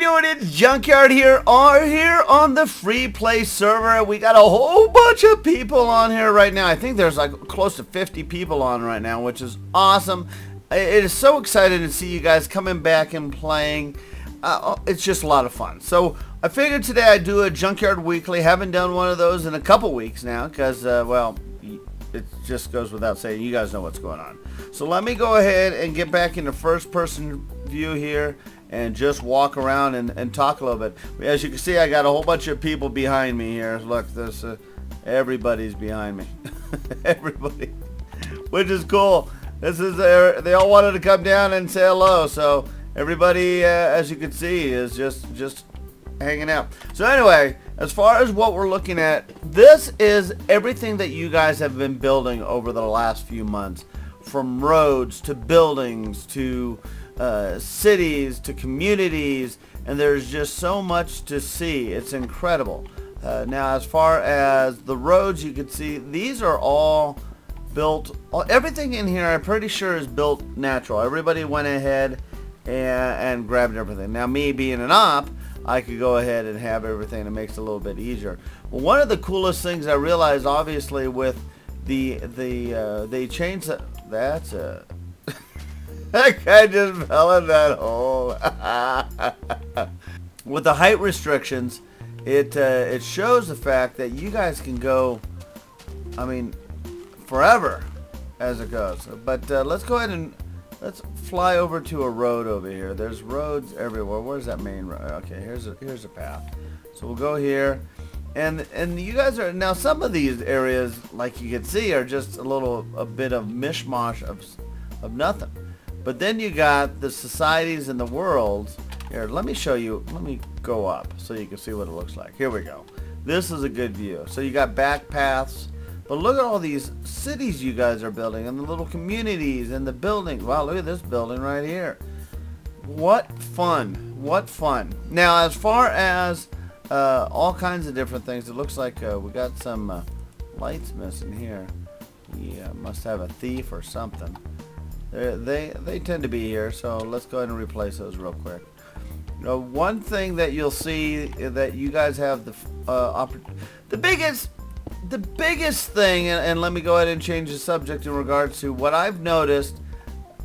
doing? It's Junkyard here on the free play server. We got a whole bunch of people on here right now. I think there's like close to 50 people on right now, which is awesome. It is so exciting to see you guys coming back and playing. It's just a lot of fun. So I figured today I'd do a Junkyard Weekly. Haven't done one of those in a couple weeks now because, well, it just goes without saying, you guys know what's going on. So let me go ahead and get back into first person view here and just walk around and talk a little bit. As you can see, I got a whole bunch of people behind me here. Look, there's everybody's behind me. Everybody, which is cool. This is they all wanted to come down and say hello, so everybody, as you can see, is just hanging out. So anyway, as far as what we're looking at, this is everything that you guys have been building over the last few months, from roads to buildings to cities to communities, and there's just so much to see. It's incredible. Now, as far as the roads, you can see these are all built. Everything in here, I'm pretty sure, is built natural. Everybody went ahead and grabbed everything. Now, me being an op, I could go ahead and have everything. It makes it a little bit easier. Well, one of the coolest things I realized, obviously, with they changed that's a that guy just fell in that hole. With the height restrictions, it shows the fact that you guys can go, I mean, forever as it goes. But let's go ahead and let's fly over to a road over here. There's roads everywhere. Where's that main road? Okay, here's a path. So we'll go here, and you guys are now. Some of these areas, like you can see, are just a bit of mishmash of nothing. But then you got the societies and the worlds. Here, let me show you. Let me go up so you can see what it looks like. Here we go. This is a good view. So you got back paths. But look at all these cities you guys are building, and the little communities and the buildings. Wow, look at this building right here. What fun. What fun. Now, as far as all kinds of different things, it looks like we got some lights missing here. We must have a thief or something. They tend to be here, so let's go ahead and replace those real quick. You know, one thing that you'll see that you guys have the biggest thing, and let me go ahead and change the subject in regards to what I've noticed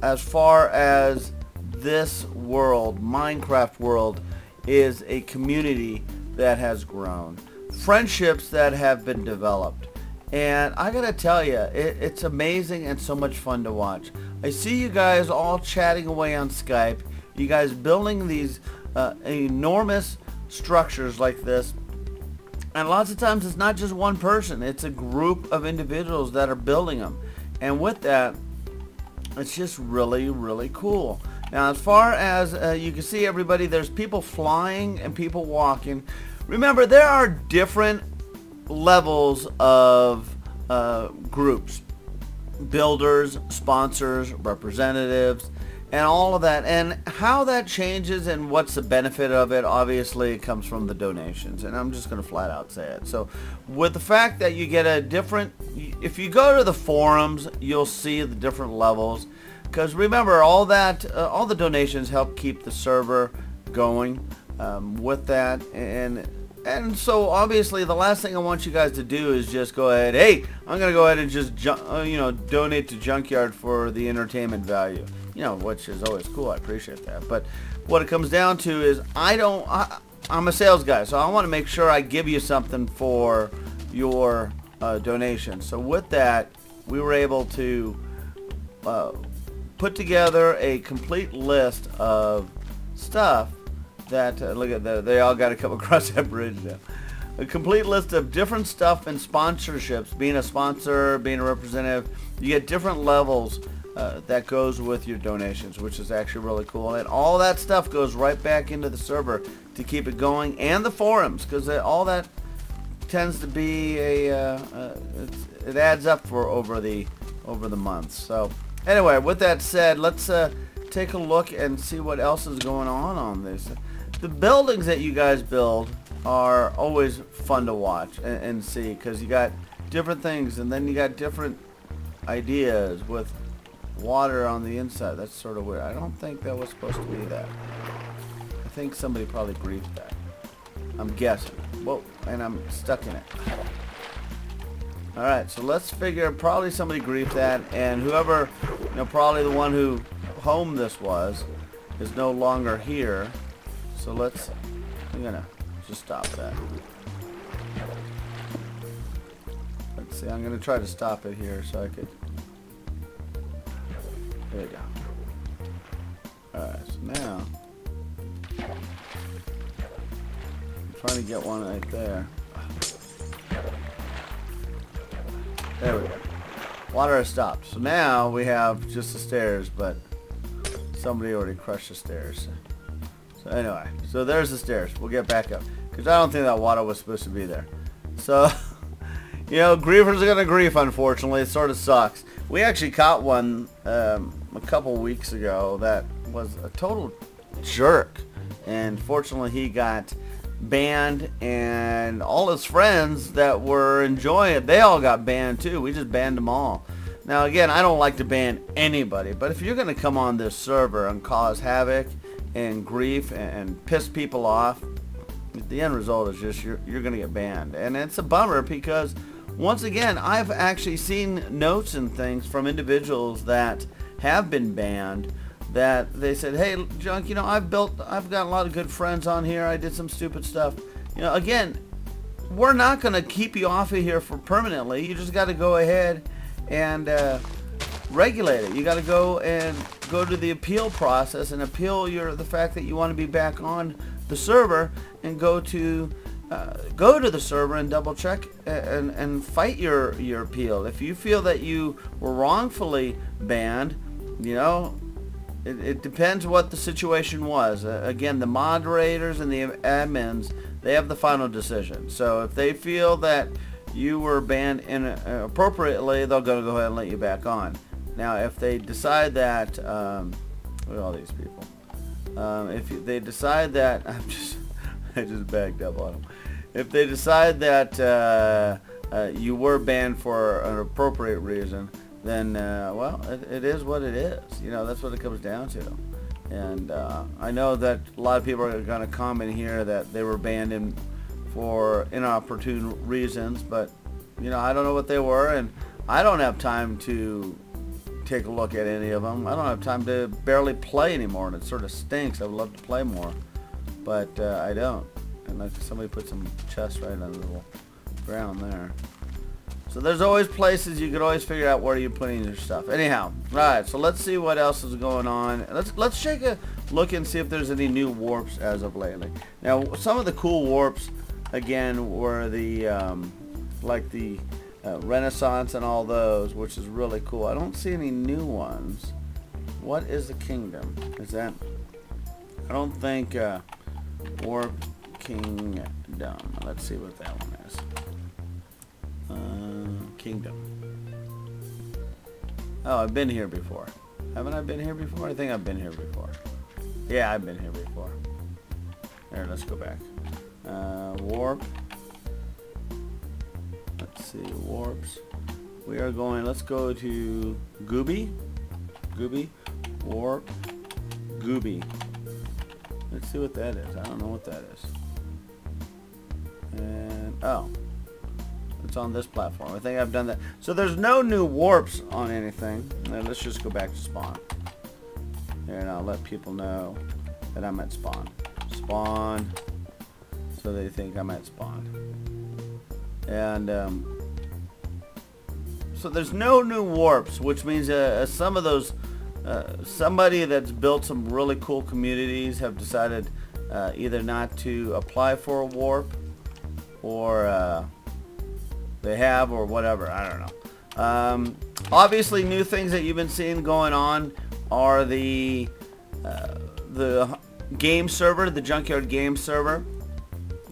as far as this world, Minecraft world, is a community that has grown. Friendships that have been developed. And I gotta tell you, it's amazing and so much fun to watch. I see you guys all chatting away on Skype. You guys building these enormous structures like this. And lots of times it's not just one person, it's a group of individuals that are building them. And with that, it's just really, really cool. Now, as far as you can see, everybody, there's people flying and people walking. Remember, there are different levels of groups. Builders, sponsors, representatives, and all of that, and how that changes and what's the benefit of it, obviously it comes from the donations, and I'm just going to flat out say it. So with the fact that you get a different, if you go to the forums, you'll see the different levels, because remember, all that all the donations help keep the server going with that. And so obviously the last thing I want you guys to do is just go ahead, hey, I'm going to go ahead and just donate to Junkyard for the entertainment value. You know, which is always cool. I appreciate that. But what it comes down to is I'm a sales guy, so I want to make sure I give you something for your donation. So with that, we were able to put together a complete list of stuff that, look at that, they all got to come across that bridge now. A complete list of different stuff and sponsorships. Being a sponsor, being a representative, you get different levels that goes with your donations, which is actually really cool. And all that stuff goes right back into the server to keep it going, and the forums, because all that tends to be it adds up for over the months. So anyway, with that said, let's take a look and see what else is going on this. The buildings that you guys build are always fun to watch and see, because you got different things, and then you got different ideas with water on the inside. That's sort of weird. I don't think that was supposed to be that. I think somebody probably griefed that. I'm guessing. Whoa, and I'm stuck in it. Alright, so let's figure probably somebody griefed that, and whoever, you know, probably the one who home this was is no longer here. So I'm gonna just stop that. Let's see, I'm gonna try to stop it here so I could. There we go. Alright, so now I'm trying to get one right there. There we go. Water has stopped. So now we have just the stairs, but somebody already crushed the stairs. So anyway, so there's the stairs. We'll get back up, because I don't think that water was supposed to be there. So, you know, griefers are going to grief, unfortunately. It sort of sucks. We actually caught one a couple weeks ago that was a total jerk. And fortunately, he got banned, and all his friends that were enjoying it, they all got banned too. We just banned them all. Now, again, I don't like to ban anybody, but if you're going to come on this server and cause havoc and grief and piss people off, the end result is just you're going to get banned. And it's a bummer, because once again, I've actually seen notes and things from individuals that have been banned that they said, hey, Junk, you know, I've got a lot of good friends on here. I did some stupid stuff. You know, again, we're not going to keep you off of here for permanently. You just got to go ahead and regulate it. You got to go to the appeal process and appeal the fact that you want to be back on the server, and go to the server and double check and fight your appeal. If you feel that you were wrongfully banned, you know, it depends what the situation was. Again, the moderators and the admins, they have the final decision. So if they feel that you were banned inappropriately, they're going to go ahead and let you back on. Now, if they decide that, look at all these people. If they decide that, I just backed up on them. If they decide that you were banned for an appropriate reason, then, well, it is what it is. You know, that's what it comes down to. And I know that a lot of people are going to comment here that they were banned for inopportune reasons, but, you know, I don't know what they were, and I don't have time to take a look at any of them. I don't have time to barely play anymore, and it sort of stinks. I would love to play more, but I don't. And like somebody put some chests right on the little ground there. So there's always places you could always figure out where you're putting your stuff. Anyhow, right. So let's see what else is going on. Let's take a look and see if there's any new warps as of lately. Now, some of the cool warps, again, were the like the Renaissance and all those, which is really cool. I don't see any new ones. What is the Kingdom? Is that? I don't think Warp Kingdom. Let's see what that one is. Kingdom. Oh, I've been here before. Haven't I been here before? I think I've been here before. Yeah, I've been here before. There, let's go back. Warp. Let's see, warps. We are going, let's go to Gooby. Gooby. Warp. Gooby. Let's see what that is. I don't know what that is. And, oh. It's on this platform. I think I've done that. So there's no new warps on anything. Now let's just go back to spawn. There, and I'll let people know that I'm at spawn. Spawn. So they think I'm at spawn. And so there's no new warps, which means some of those somebody that's built some really cool communities have decided either not to apply for a warp, or they have, or whatever. I don't know. Obviously, new things that you've been seeing going on are the game server, the Junkyard game server,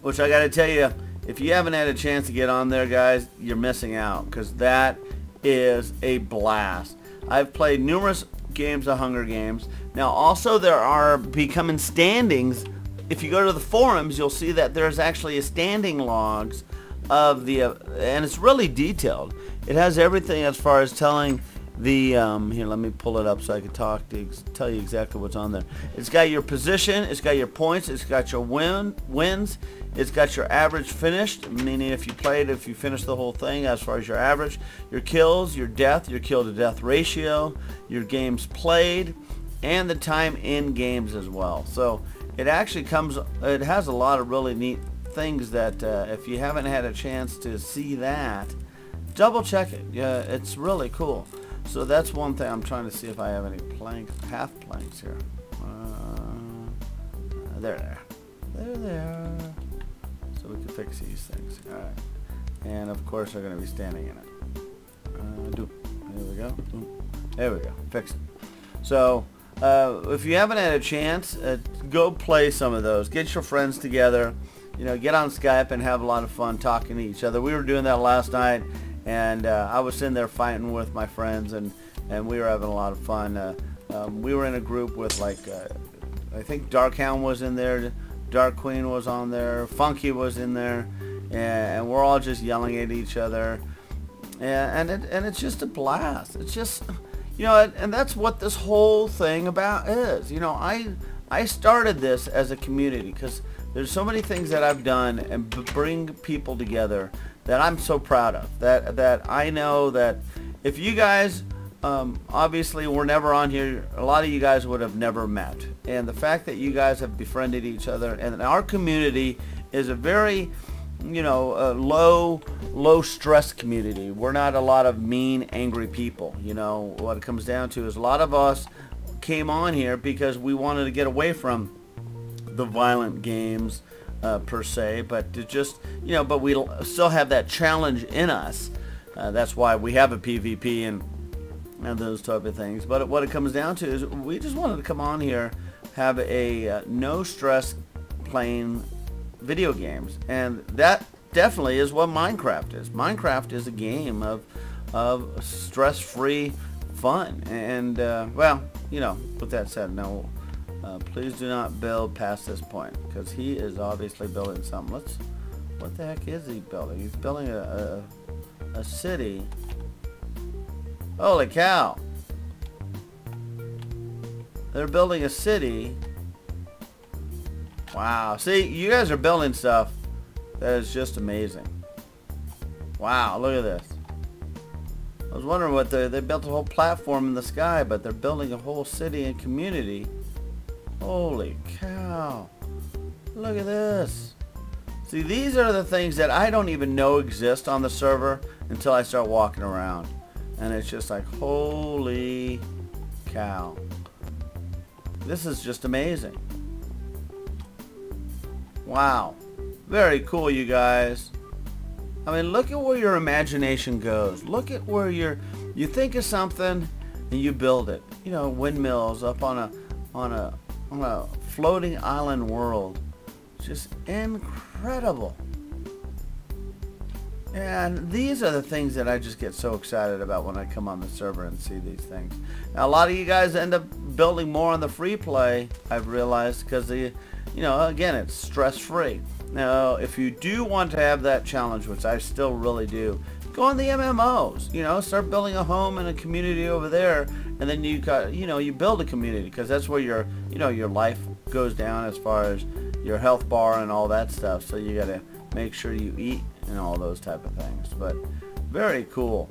which I got to tell you, if you haven't had a chance to get on there, guys, you're missing out, because that is a blast. I've played numerous games of Hunger Games. Now, also, there are becoming standings. If you go to the forums, you'll see that there's actually a standing logs of the and it's really detailed. It has everything as far as telling the here, let me pull it up so I can tell you exactly what's on there. It's got your position, it's got your points, it's got your wins, it's got your average finished, meaning if you finished the whole thing as far as your average, your kills, your kill to death ratio, your games played, and the time in games as well. So it actually it has a lot of really neat things that if you haven't had a chance to see that, double check it. Yeah, it's really cool. So that's one thing. I'm trying to see if I have any half planks here. They're there. So we can fix these things. All right. And of course they're going to be standing in it. There we go. There we go. Fix it. So if you haven't had a chance, go play some of those. Get your friends together. You know, get on Skype and have a lot of fun talking to each other. We were doing that last night. And I was sitting there fighting with my friends, and we were having a lot of fun. We were in a group with, like, I think Darkhound was in there, Dark Queen was on there, Funky was in there, and we're all just yelling at each other. And it's just a blast. It's just, you know, and that's what this whole thing about is. You know, I started this as a community because there's so many things that I've done and bring people together that I'm so proud of, that I know that if you guys obviously were never on here, a lot of you guys would have never met, and the fact that you guys have befriended each other, and our community is a very, you know, low stress community. We're not a lot of mean, angry people. You know, what it comes down to is a lot of us came on here because we wanted to get away from the violent games per se, but to just, you know, but we still have that challenge in us. That's why we have a PvP and those type of things. But what it comes down to is we just wanted to come on here, have a no stress playing video games, and that definitely is what Minecraft is. Minecraft is a game of stress-free fun, and well, you know, with that said, no. Please do not build past this point, because he is obviously building something. What the heck is he building? He's building a city. Holy cow! They're building a city. Wow. See, you guys are building stuff that is just amazing. Wow, look at this. I was wondering what they built a whole platform in the sky, but they're building a whole city and community. Holy cow. Look at this. See, these are the things that I don't even know exist on the server until I start walking around. And it's just like, holy cow. This is just amazing. Wow. Very cool, you guys. I mean, look at where your imagination goes. Look at where you think of something and you build it. You know, windmills up on a floating island world. Just incredible. And these are the things that I just get so excited about when I come on the server and see these things. Now, a lot of you guys end up building more on the free play, I've realized, because you know, again, it's stress-free. Now, if you do want to have that challenge, which I still really do, go on the MMOs. You know, start building a home and a community over there, and then you build a community, because that's where your life goes down as far as your health bar and all that stuff. So you got to make sure you eat and all those type of things. But very cool.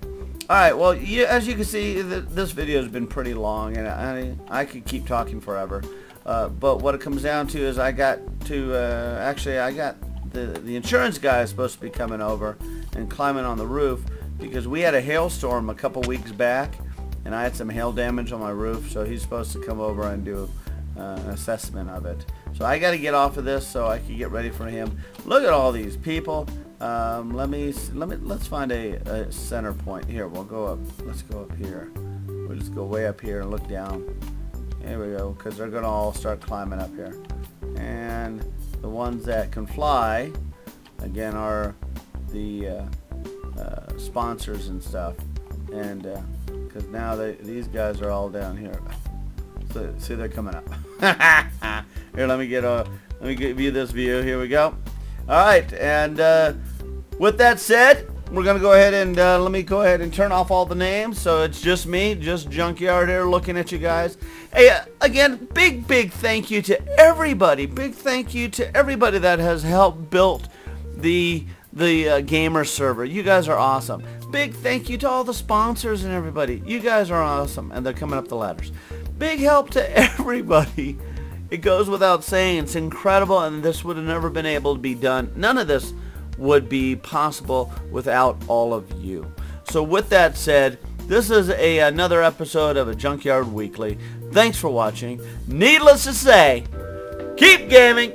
All right, well, as you can see, this video has been pretty long, and I could keep talking forever. But what it comes down to is I got the insurance guy is supposed to be coming over and climbing on the roof, because we had a hailstorm a couple weeks back, and I had some hail damage on my roof, so he's supposed to come over and do an assessment of it. So I got to get off of this so I can get ready for him. Look at all these people. Let's find a center point here. We'll go up. Let's go up here. We'll just go way up here and look down. Here we go, because they're gonna all start climbing up here. And the ones that can fly, again, are the sponsors and stuff. And because now these guys are all down here. So see, they're coming up. Here, let me give you this view. Here we go. All right, and with that said, we're going to go ahead and let me go ahead and turn off all the names. So it's just me, just Junkyard here looking at you guys. Hey, again, big thank you to everybody. Big thank you to everybody that has helped build the gamer server. You guys are awesome. Big thank you to all the sponsors and everybody. You guys are awesome. And they're coming up the ladders. Big help to everybody. It goes without saying. It's incredible, and this would have never been able to be done. None of this would be possible without all of you. So with that said, this is another episode of a Junkyard Weekly. Thanks for watching. Needless to say, keep gaming.